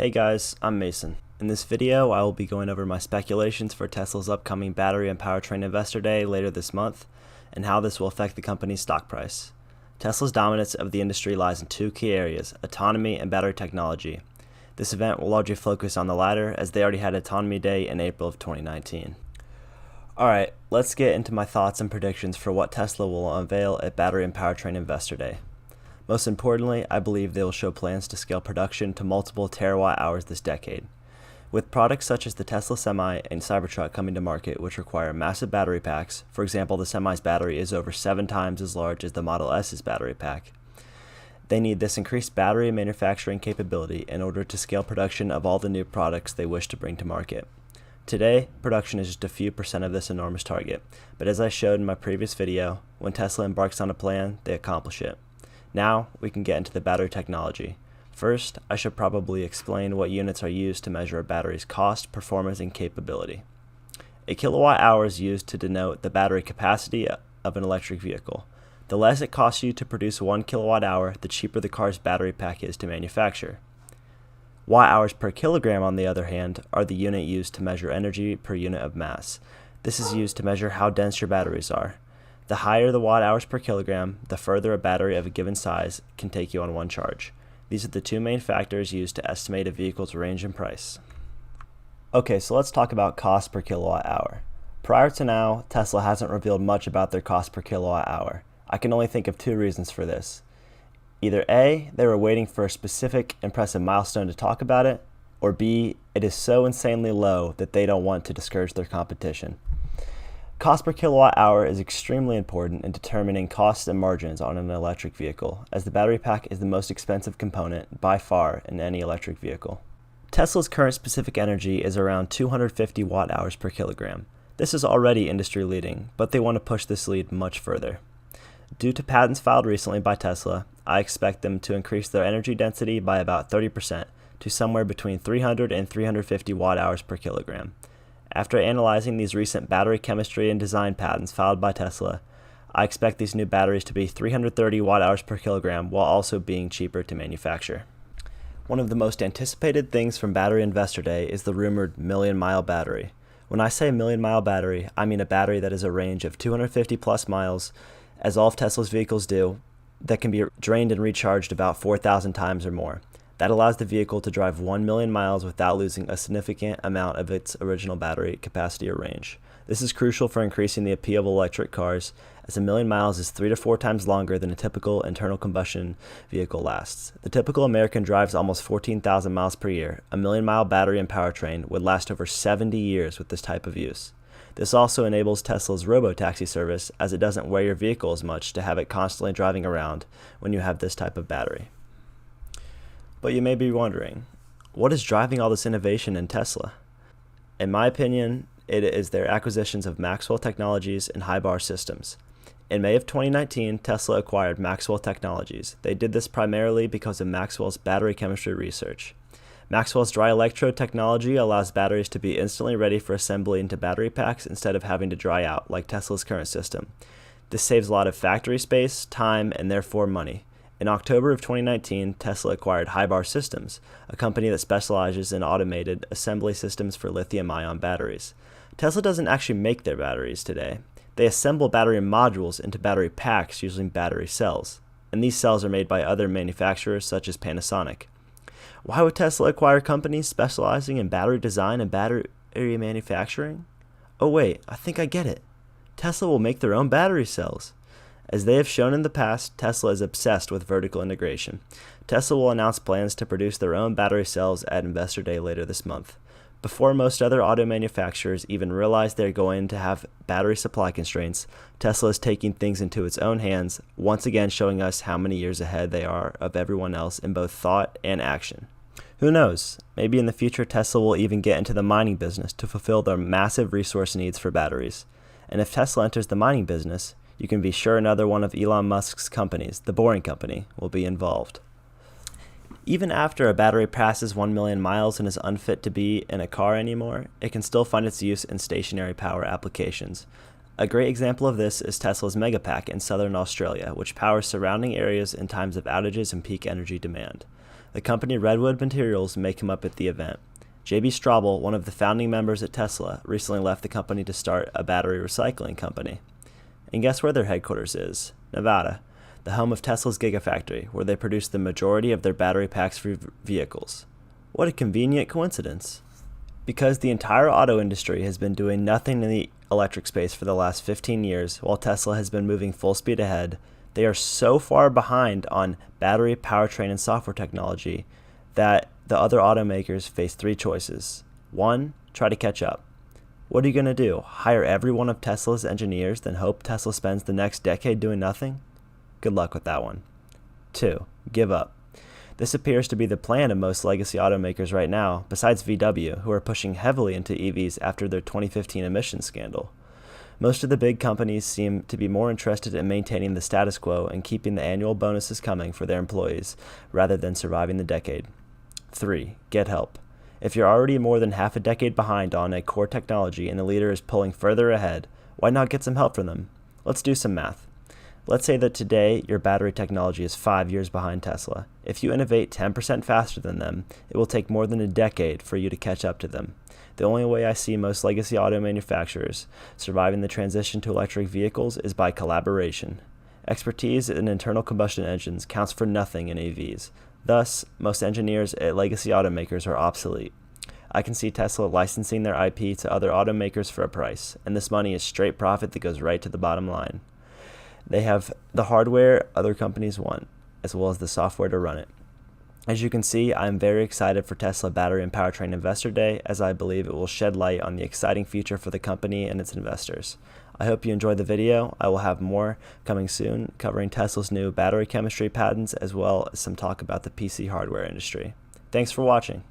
Hey guys, I'm Mason. In this video, I will be going over my speculations for Tesla's upcoming battery and powertrain investor day later this month, and how this will affect the company's stock price. Tesla's dominance of the industry lies in two key areas, autonomy and battery technology. This event will largely focus on the latter, as they already had Autonomy Day in April of 2019. Alright, let's get into my thoughts and predictions for what Tesla will unveil at Battery and Powertrain Investor Day. Most importantly, I believe they will show plans to scale production to multiple terawatt-hours this decade. With products such as the Tesla Semi and Cybertruck coming to market, which require massive battery packs, for example, the Semi's battery is over 7 times as large as the Model S's battery pack. They need this increased battery manufacturing capability in order to scale production of all the new products they wish to bring to market. Today, production is just a few percent of this enormous target, but as I showed in my previous video, when Tesla embarks on a plan, they accomplish it. Now, we can get into the battery technology. First, I should probably explain what units are used to measure a battery's cost, performance, and capability. A kilowatt hour is used to denote the battery capacity of an electric vehicle. The less it costs you to produce 1 kilowatt hour, the cheaper the car's battery pack is to manufacture. Watt-hours per kilogram, on the other hand, are the unit used to measure energy per unit of mass. This is used to measure how dense your batteries are. The higher the watt-hours per kilogram, the further a battery of a given size can take you on one charge. These are the two main factors used to estimate a vehicle's range and price. Okay, so let's talk about cost per kilowatt hour. Prior to now, Tesla hasn't revealed much about their cost per kilowatt hour. I can only think of two reasons for this. Either A, they were waiting for a specific impressive milestone to talk about it, or B, it is so insanely low that they don't want to discourage their competition. Cost per kilowatt hour is extremely important in determining costs and margins on an electric vehicle, as the battery pack is the most expensive component by far in any electric vehicle. Tesla's current specific energy is around 250 watt-hours per kilogram. This is already industry leading, but they want to push this lead much further. Due to patents filed recently by Tesla, I expect them to increase their energy density by about 30% to somewhere between 300 and 350 watt-hours per kilogram. After analyzing these recent battery chemistry and design patents filed by Tesla, I expect these new batteries to be 330 watt-hours per kilogram while also being cheaper to manufacture. One of the most anticipated things from Battery Investor Day is the rumored million-mile battery. When I say million-mile battery, I mean a battery that has a range of 250 plus miles, as all of Tesla's vehicles do, that can be drained and recharged about 4,000 times or more. That allows the vehicle to drive 1 million miles without losing a significant amount of its original battery capacity or range. This is crucial for increasing the appeal of electric cars, as 1 million miles is 3 to 4 times longer than a typical internal combustion vehicle lasts. The typical American drives almost 14,000 miles per year. A million-mile battery and powertrain would last over 70 years with this type of use. This also enables Tesla's robo-taxi service, as it doesn't wear your vehicle as much to have it constantly driving around when you have this type of battery. But you may be wondering, what is driving all this innovation in Tesla? In my opinion, it is their acquisitions of Maxwell Technologies and High-Bar Systems. In May of 2019, Tesla acquired Maxwell Technologies. They did this primarily because of Maxwell's battery chemistry research. Maxwell's dry electrode technology allows batteries to be instantly ready for assembly into battery packs instead of having to dry out, like Tesla's current system. This saves a lot of factory space, time, and therefore money. In October of 2019, Tesla acquired High-Bar Systems, a company that specializes in automated assembly systems for lithium-ion batteries. Tesla doesn't actually make their batteries today. They assemble battery modules into battery packs using battery cells, and these cells are made by other manufacturers such as Panasonic. Why would Tesla acquire companies specializing in battery design and battery manufacturing? Oh wait, I think I get it. Tesla will make their own battery cells. As they have shown in the past, Tesla is obsessed with vertical integration. Tesla will announce plans to produce their own battery cells at Investor Day later this month. Before most other auto manufacturers even realize they're going to have battery supply constraints, Tesla is taking things into its own hands, once again showing us how many years ahead they are of everyone else in both thought and action. Who knows, maybe in the future Tesla will even get into the mining business to fulfill their massive resource needs for batteries. And if Tesla enters the mining business, you can be sure another one of Elon Musk's companies, the Boring Company, will be involved. Even after a battery passes 1 million miles and is unfit to be in a car anymore, it can still find its use in stationary power applications. A great example of this is Tesla's MegaPack in southern Australia, which powers surrounding areas in times of outages and peak energy demand. The company Redwood Materials may come up at the event. J.B. Straubel, one of the founding members at Tesla, recently left the company to start a battery recycling company. And guess where their headquarters is? Nevada, the home of Tesla's Gigafactory, where they produce the majority of their battery packs for vehicles. What a convenient coincidence. Because the entire auto industry has been doing nothing in the electric space for the last 15 years, while Tesla has been moving full speed ahead, they are so far behind on battery, powertrain, and software technology that the other automakers face three choices. 1, try to catch up. What are you going to do? Hire every one of Tesla's engineers, then hope Tesla spends the next decade doing nothing? Good luck with that one. 2, give up. This appears to be the plan of most legacy automakers right now, besides VW, who are pushing heavily into EVs after their 2015 emissions scandal. Most of the big companies seem to be more interested in maintaining the status quo and keeping the annual bonuses coming for their employees, rather than surviving the decade. 3, get help. If you're already more than half a decade behind on a core technology and the leader is pulling further ahead, why not get some help from them? Let's do some math. Let's say that today your battery technology is 5 years behind Tesla. If you innovate 10% faster than them, it will take more than a decade for you to catch up to them. The only way I see most legacy auto manufacturers surviving the transition to electric vehicles is by collaboration. Expertise in internal combustion engines counts for nothing in EVs. Thus, most engineers at legacy automakers are obsolete. I can see Tesla licensing their IP to other automakers for a price, and this money is straight profit that goes right to the bottom line. They have the hardware other companies want, as well as the software to run it. As you can see, I am very excited for Tesla Battery and Powertrain Investor Day, as I believe it will shed light on the exciting future for the company and its investors. I hope you enjoyed the video. I will have more coming soon, covering Tesla's new battery chemistry patents, as well as some talk about the PC hardware industry. Thanks for watching.